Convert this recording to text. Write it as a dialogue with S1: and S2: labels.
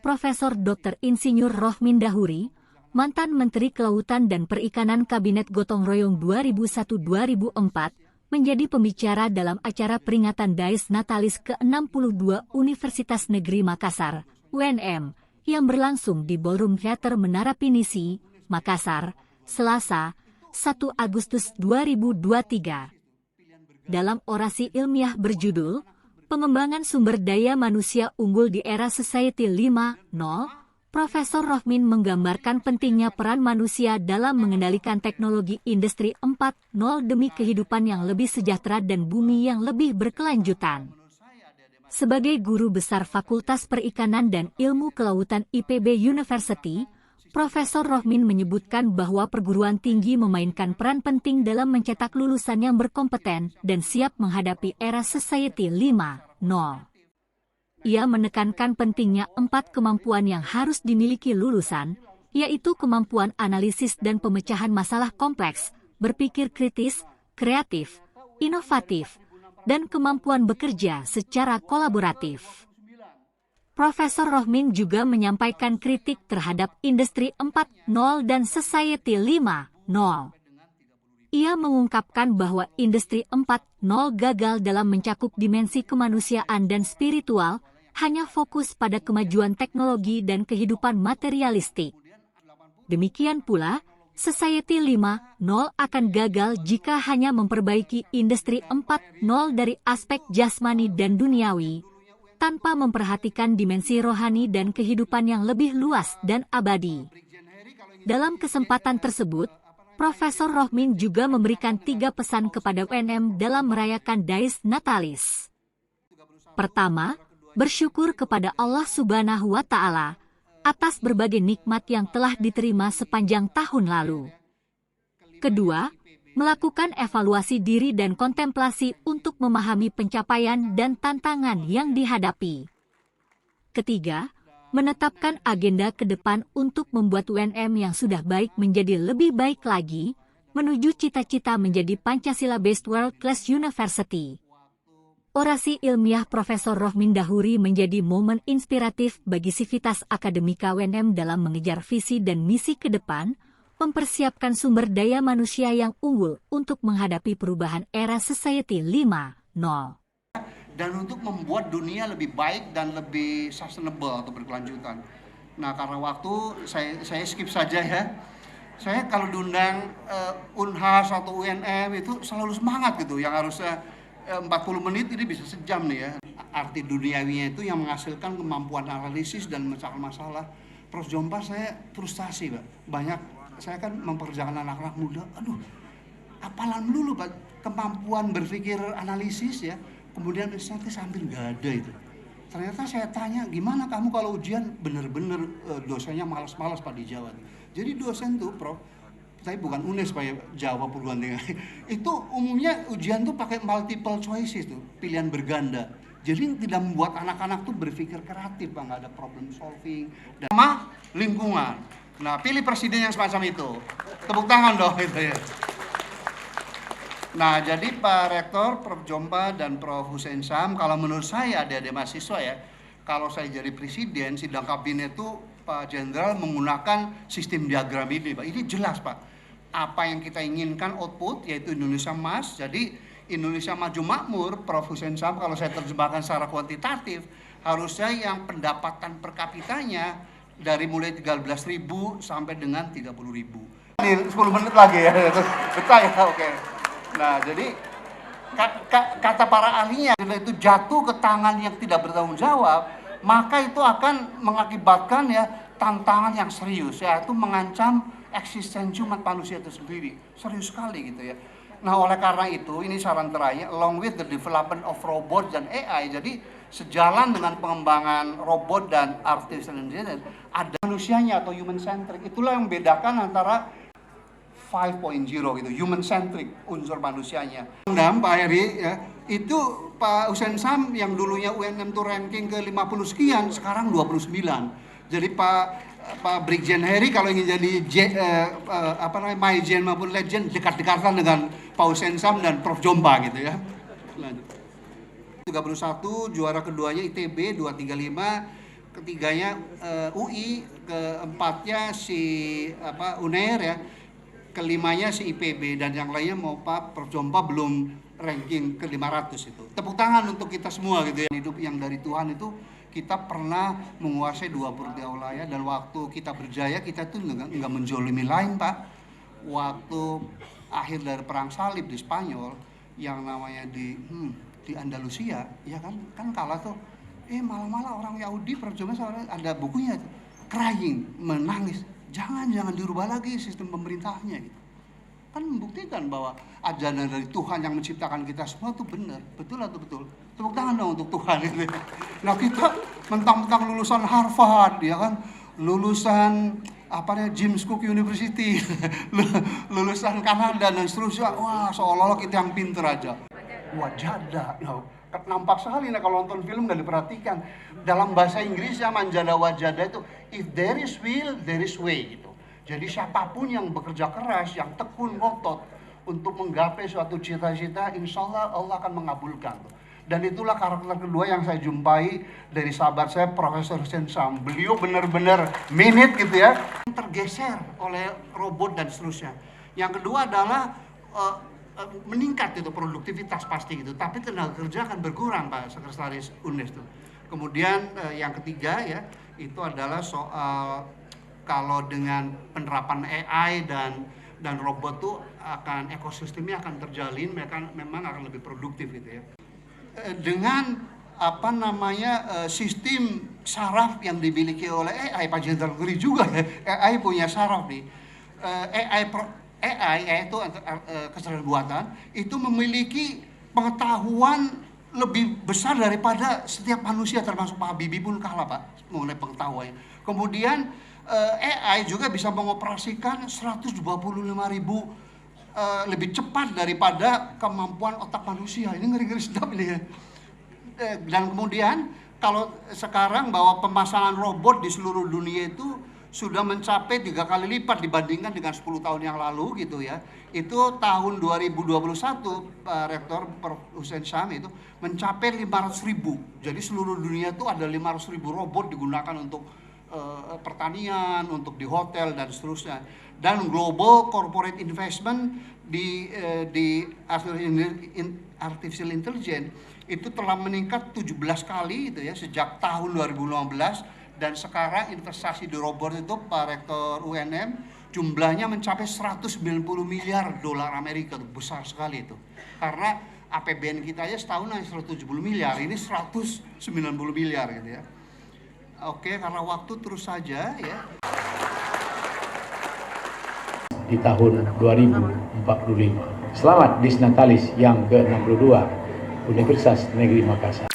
S1: Profesor Dr. Insinyur Rohmin Dahuri, mantan Menteri Kelautan dan Perikanan Kabinet Gotong Royong 2001-2004, menjadi pembicara dalam acara peringatan Dies Natalis ke-62 Universitas Negeri Makassar, UNM, yang berlangsung di Ballroom Theater Menara Pinisi, Makassar, Selasa, 1 Agustus 2023. Dalam orasi ilmiah berjudul Pengembangan Sumber Daya Manusia Unggul di Era Society 5.0, Profesor Rohmin menggambarkan pentingnya peran manusia dalam mengendalikan teknologi industri 4.0 demi kehidupan yang lebih sejahtera dan bumi yang lebih berkelanjutan. Sebagai guru besar Fakultas Perikanan dan Ilmu Kelautan IPB University, Profesor Rohmin menyebutkan bahwa perguruan tinggi memainkan peran penting dalam mencetak lulusan yang berkompeten dan siap menghadapi era Society 5.0. Ia menekankan pentingnya 4 kemampuan yang harus dimiliki lulusan, yaitu kemampuan analisis dan pemecahan masalah kompleks, berpikir kritis, kreatif, inovatif, dan kemampuan bekerja secara kolaboratif. Profesor Rohmin juga menyampaikan kritik terhadap Industri 4.0 dan Society 5.0. Ia mengungkapkan bahwa Industri 4.0 gagal dalam mencakup dimensi kemanusiaan dan spiritual, hanya fokus pada kemajuan teknologi dan kehidupan materialistik. Demikian pula, Society 5.0 akan gagal jika hanya memperbaiki Industri 4.0 dari aspek jasmani dan duniawi, tanpa memperhatikan dimensi rohani dan kehidupan yang lebih luas dan abadi. Dalam kesempatan tersebut, Profesor Rohmin juga memberikan 3 pesan kepada UNM dalam merayakan Dies Natalis. Pertama, bersyukur kepada Allah Subhanahu wa Ta'ala atas berbagai nikmat yang telah diterima sepanjang tahun lalu. Kedua, melakukan evaluasi diri dan kontemplasi untuk memahami pencapaian dan tantangan yang dihadapi. Ketiga, menetapkan agenda ke depan untuk membuat UNM yang sudah baik menjadi lebih baik lagi, menuju cita-cita menjadi Pancasila-based World Class University. Orasi ilmiah Profesor Rohmin Dahuri menjadi momen inspiratif bagi sivitas akademika UNM dalam mengejar visi dan misi ke depan, mempersiapkan sumber daya manusia yang unggul untuk menghadapi perubahan era Society 5.0.
S2: Dan untuk membuat dunia lebih baik dan lebih sustainable atau berkelanjutan. Nah, karena waktu saya skip saja ya. Saya kalau diundang Unhas atau UNM itu selalu semangat gitu. Yang harusnya 40 menit ini bisa sejam nih ya. Arti duniawinya itu yang menghasilkan kemampuan analisis dan memecahkan masalah. Prof. Jompa saya frustasi, Pak. Saya kan memperjalan anak-anak muda, apalan dulu Pak, kemampuan berpikir analisis ya, kemudian estetis hampir nggak ada itu. Ternyata saya tanya, gimana kamu kalau ujian bener-bener dosennya malas-malas Pak dijawab. Jadi dosen tuh Prof, tapi bukan UNES Pak ya, Jawa perguruan tinggi, itu umumnya ujian tuh pakai multiple choices tuh, pilihan berganda. Jadi tidak membuat anak-anak tuh berpikir kreatif Pak, nggak ada problem solving. Dan sama lingkungan. Nah, pilih presiden yang semacam itu. Tepuk tangan dong itu ya. Nah, jadi Pak Rektor, Prof. Jompa, dan Prof. Hussein Sam, kalau menurut saya adik-adik mahasiswa ya, kalau saya jadi presiden, sidang kabinet itu Pak Jenderal menggunakan sistem diagram ini, Pak. Ini jelas, Pak. Apa yang kita inginkan output, yaitu Indonesia Emas. Jadi, Indonesia Maju Makmur, Prof. Hussein Sam, kalau saya terjemahkan secara kuantitatif, harusnya yang pendapatan per kapitanya dari mulai 13.000 sampai dengan 30.000. Ini 10 menit lagi ya, betah ya, oke. Nah, jadi kata para ahlinya, bila itu jatuh ke tangan yang tidak bertanggung jawab, maka itu akan mengakibatkan ya tantangan yang serius, yaitu mengancam eksistensi umat manusia itu sendiri. Serius sekali gitu ya. Nah, oleh karena itu, ini saran terakhir, along with the development of robots dan AI, jadi sejalan dengan pengembangan robot dan artificial intelligence, ada manusianya atau human centric. Itulah yang membedakan antara 5.0 gitu, human centric, unsur manusianya. Pak Heri ya, itu Pak Hussein Sam yang dulunya UNM tuh ranking ke 50 sekian, sekarang 29. Jadi Pak Brigjen Heri kalau ingin jadi Mygen maupun Legend, dekat-dekatan dengan Pak Hussein Sam dan Prof. Jompa gitu ya. Lanjut. 31, juara keduanya ITB 235, ketiganya UI, keempatnya si UNER ya, kelimanya si IPB, dan yang lainnya Perjompa belum ranking ke 500 itu. Tepuk tangan untuk kita semua gitu ya. Hidup yang dari Tuhan itu, kita pernah menguasai 20 wilayah, dan waktu kita berjaya kita tuh nggak menjolimi lain, Pak. Waktu akhir dari perang salib di Spanyol, yang namanya di Andalusia, ya kan kalah tuh. Malah orang Yahudi Perjompa ada bukunya tuh, crying, menangis. Jangan dirubah lagi sistem pemerintahnya gitu. Kan membuktikan bahwa ajaran dari Tuhan yang menciptakan kita semua itu benar. Betul atau betul? Tepuk tangan dong untuk Tuhan gitu. Nah, kita mentang-mentang lulusan Harvard ya kan, lulusan James Cook University, lulusan Kanada dan seterusnya. Wah, seolah-olah kita yang pinter aja. Wajada. Nampak sekali kalau nonton film nggak diperhatikan. Dalam bahasa Inggrisnya manjada wajada itu, if there is will, there is way gitu. Jadi siapapun yang bekerja keras, yang tekun ngotot untuk menggapai suatu cita-cita, insya Allah akan mengabulkan. Dan itulah karakter kedua yang saya jumpai dari sahabat saya, Profesor Hussein Sham. Beliau benar-benar minute gitu ya, tergeser oleh robot dan seterusnya. Yang kedua adalah meningkat itu produktivitas pasti gitu, tapi tenaga kerja akan berkurang, Pak Sekretaris UNES itu. Kemudian yang ketiga ya, itu adalah soal kalau dengan penerapan AI dan robot tuh akan ekosistemnya akan terjalin, mereka memang akan lebih produktif gitu ya. Dengan sistem saraf yang dimiliki oleh AI, Pak Jenderal ngeri juga ya, AI punya saraf nih. AI yaitu kecerdasan buatan itu memiliki pengetahuan lebih besar daripada setiap manusia, termasuk Pak Habibie pun kalah, Pak, mengenai pengetahuannya. Kemudian AI juga bisa mengoperasikan 125.000 lebih cepat daripada kemampuan otak manusia. Ini ngeri-ngeri sedap ini ya. Dan kemudian kalau sekarang bahwa pemasangan robot di seluruh dunia itu sudah mencapai 3 kali lipat dibandingkan dengan 10 tahun yang lalu gitu ya. Itu tahun 2021 Pak Rektor Prof. Hussein Sham itu mencapai 500.000. Jadi seluruh dunia itu ada 500.000 robot digunakan untuk pertanian, untuk di hotel dan seterusnya. Dan global corporate investment di artificial intelligence itu telah meningkat 17 kali gitu ya sejak tahun 2015. Dan sekarang investasi di robot itu, Pak Rektor UNM, jumlahnya mencapai 190 miliar dolar Amerika, itu besar sekali itu. Karena APBN kita aja setahun hanya 170 miliar, ini 190 miliar gitu ya. Oke, karena waktu terus saja ya.
S3: Di tahun 2045. Selamat Disnatalis yang ke-62 Universitas Negeri Makassar.